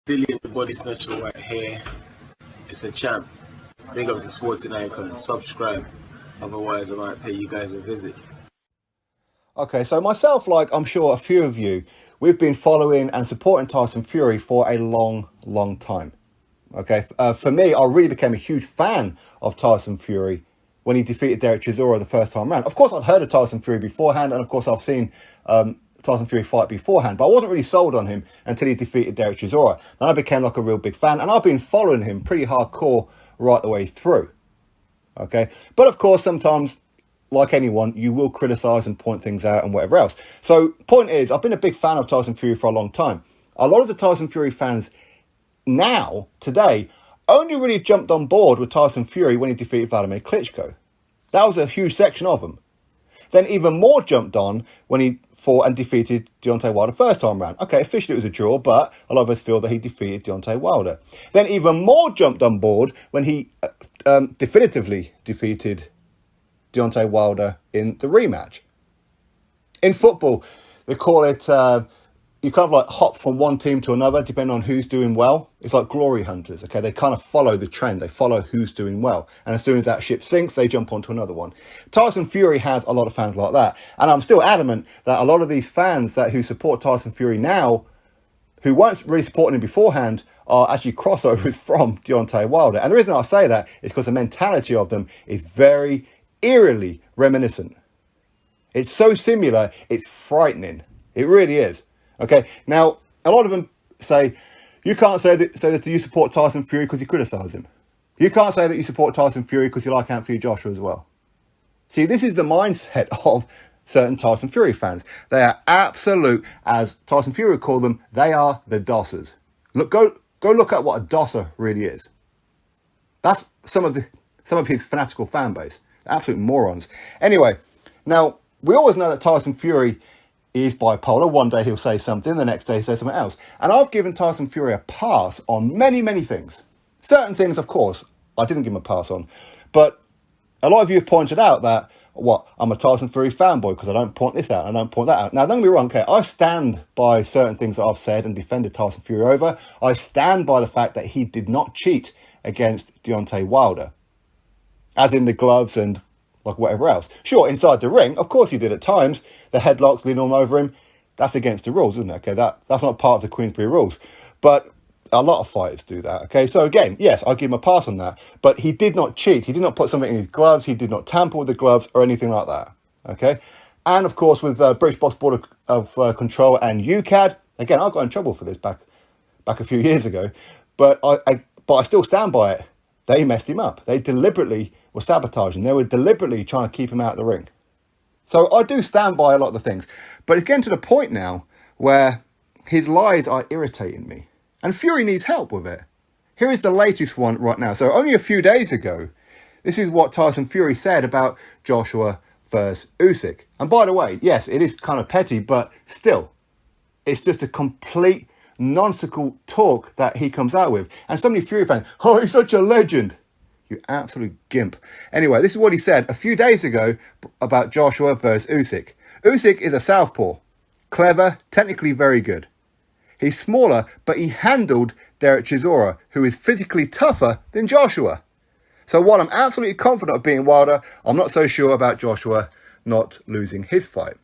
Dillian, the body snatcher right here. It's a champ. Big up to Sporting Icon. Subscribe. Otherwise, I might pay you guys a visit. Okay, so myself, like I'm sure a few of you, we've been following and supporting Tyson Fury for a long time. Okay, for me, I really became a huge fan of Tyson Fury when he defeated Derek Chisora the first time around. Of course, I'd heard of Tyson Fury beforehand, and of course, I've seen Tyson Fury fight beforehand, but I wasn't really sold on him until he defeated Derek Chisora. Then I became like a real big fan, and I've been following him pretty hardcore right the way through. Okay, but of course, sometimes, like anyone, you will criticize and point things out and whatever else. So, point is, I've been a big fan of Tyson Fury for a long time. A lot of the Tyson Fury fans now, today, only really jumped on board with Tyson Fury when he defeated Vladimir Klitschko. That was a huge section of them. Then even more jumped on when he fought and defeated Deontay Wilder first time round. Okay, officially it was a draw, but a lot of us feel that he defeated Deontay Wilder. Then even more jumped on board when he definitively defeated Deontay Wilder in the rematch. In football, they call it, you kind of like hop from one team to another, depending on who's doing well. It's like glory hunters, okay? They kind of follow the trend. They follow who's doing well. And as soon as that ship sinks, they jump onto another one. Tyson Fury has a lot of fans like that. And I'm still adamant that a lot of these fans who support Tyson Fury now, who weren't really supporting him beforehand, are actually crossovers from Deontay Wilder. And the reason I say that is because the mentality of them is very eerily reminiscent. It's so similar, it's frightening. It really is. Okay, now, a lot of them say, you can't say that you support Tyson Fury because you criticise him. You can't say that you support Tyson Fury because you like Anthony Joshua as well. See, this is the mindset of certain Tyson Fury fans. They are absolute, as Tyson Fury would call them, they are the dossers. Look, go look at what a dosser really is. That's some of his fanatical fan base. Absolute morons. Anyway, now, we always know that Tyson Fury is bipolar. One day he'll say something, the next day he'll say something else. And I've given Tyson Fury a pass on many things. Certain things, of course, I didn't give him a pass on. But a lot of you have pointed out that, I'm a Tyson Fury fanboy because I don't point this out and I don't point that out. Now, don't get me wrong, okay, I stand by certain things that I've said and defended Tyson Fury over. I stand by the fact that he did not cheat against Deontay Wilder, as in the gloves and like whatever else. Sure, inside the ring, of course he did at times. The headlocks, leaning all over him, that's against the rules, isn't it? Okay, that's not part of the Queensberry rules. But a lot of fighters do that, okay? So again, yes, I'll give him a pass on that. But he did not cheat. He did not put something in his gloves. He did not tamper with the gloves or anything like that, okay? And of course, with British Box Board of Control and UCAD, again, I got in trouble for this back a few years ago. But I still stand by it. They messed him up. They deliberately were sabotaging. They were deliberately trying to keep him out of the ring. So I do stand by a lot of the things. But it's getting to the point now where his lies are irritating me. And Fury needs help with it. Here is the latest one right now. So only a few days ago, this is what Tyson Fury said about Joshua versus Usyk. And by the way, yes, it is kind of petty, but still, it's just a complete nonsensical talk that he comes out with. And so many Fury fans, oh, he's such a legend. You absolute gimp. Anyway, this is what he said a few days ago about Joshua versus Usyk. Usyk is a southpaw. Clever, technically very good. He's smaller, but he handled Derek Chisora, who is physically tougher than Joshua. So while I'm absolutely confident of beating Wilder, I'm not so sure about Joshua not losing his fight.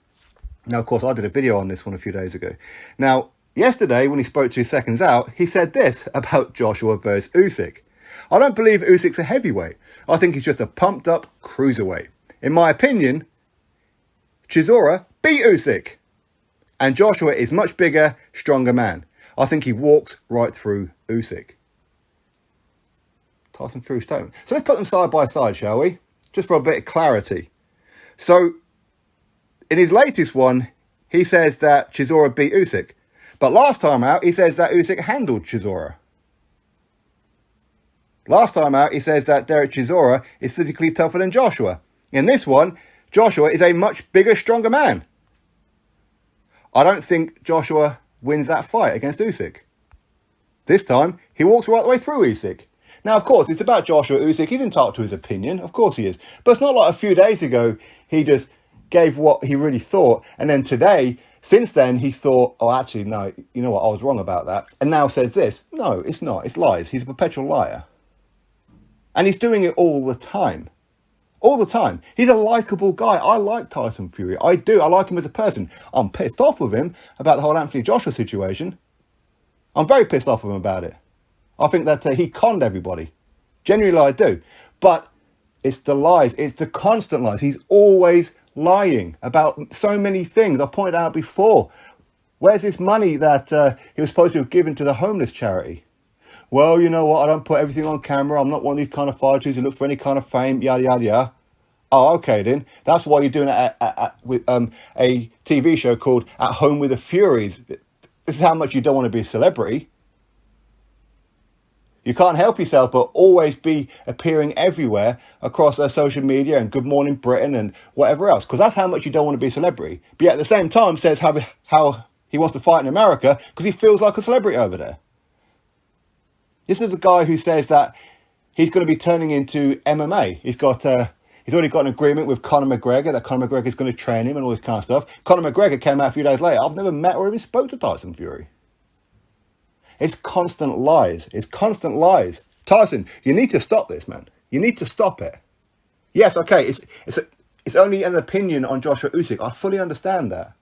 Now, of course, I did a video on this one a few days ago. Now, yesterday, when he spoke 2 seconds out, he said this about Joshua versus Usyk. I don't believe Usyk's a heavyweight. I think he's just a pumped up cruiserweight. In my opinion, Chisora beat Usyk. And Joshua is much bigger, stronger man. I think he walks right through Usyk. Tyson Fury statement. So let's put them side by side, shall we? Just for a bit of clarity. So, in his latest one, he says that Chisora beat Usyk. But last time out, he says that Usyk handled Chisora. Last time out, he says that Derek Chisora is physically tougher than Joshua. In this one, Joshua is a much bigger, stronger man. I don't think Joshua wins that fight against Usyk. This time, he walks right the way through Usyk. Now, of course, it's about Joshua Usyk. He's entitled to his opinion. Of course he is. But it's not like a few days ago, he just gave what he really thought. And then today, Since then, he thought, oh, actually, no, you know what, I was wrong about that. And now says this. No, it's not. It's lies. He's a perpetual liar. And he's doing it all the time. All the time. He's a likable guy. I like Tyson Fury. I do. I like him as a person. I'm pissed off with him about the whole Anthony Joshua situation. I'm very pissed off with him about it. I think that he conned everybody. Genuinely, I do. But it's the lies. It's the constant lies. He's always lying about so many things. I pointed out before. Where's this money that he was supposed to have given to the homeless charity? Well, you know what? I don't put everything on camera. I'm not one of these kind of fighters who look for any kind of fame, yada, yada, yada. Oh, okay, then. That's why you're doing it with a TV show called At Home with the Furies. This is how much you don't want to be a celebrity. You can't help yourself but always be appearing everywhere across social media and Good Morning Britain and whatever else. Because that's how much you don't want to be a celebrity. But yet at the same time says how he wants to fight in America because he feels like a celebrity over there. This is a guy who says that he's going to be turning into MMA. He's already got an agreement with Conor McGregor that Conor McGregor is going to train him and all this kind of stuff. Conor McGregor came out a few days later. I've never met or even spoke to Tyson Fury. It's constant lies. It's constant lies. Tyson, you need to stop this, man. You need to stop it. Yes, okay, it's only an opinion on Joshua Usyk. I fully understand that.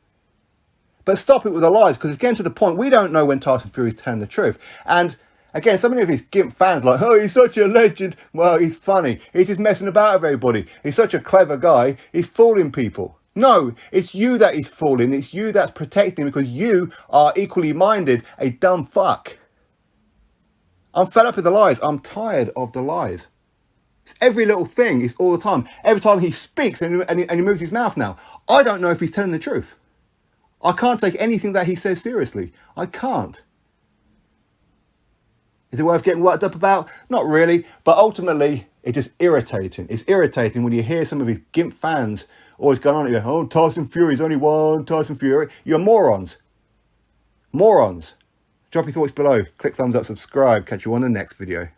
But stop it with the lies, because it's getting to the point we don't know when Tyson Fury's telling the truth. And again, so many of his gimp fans like, oh, he's such a legend. Well, he's funny. He's just messing about with everybody. He's such a clever guy. He's fooling people. No, it's you that he's fooling. It's you that's protecting him because you are equally minded, a dumb fuck. I'm fed up with the lies. I'm tired of the lies. It's every little thing is all the time. Every time he speaks and he moves his mouth now, I don't know if he's telling the truth. I can't take anything that he says seriously. I can't. Is it worth getting worked up about? Not really. But ultimately, it's just irritating. It's irritating when you hear some of his gimp fans always going on and go, oh, Tyson Fury's only one, Tyson Fury. You're morons. Morons. Drop your thoughts below. Click thumbs up, subscribe. Catch you on the next video.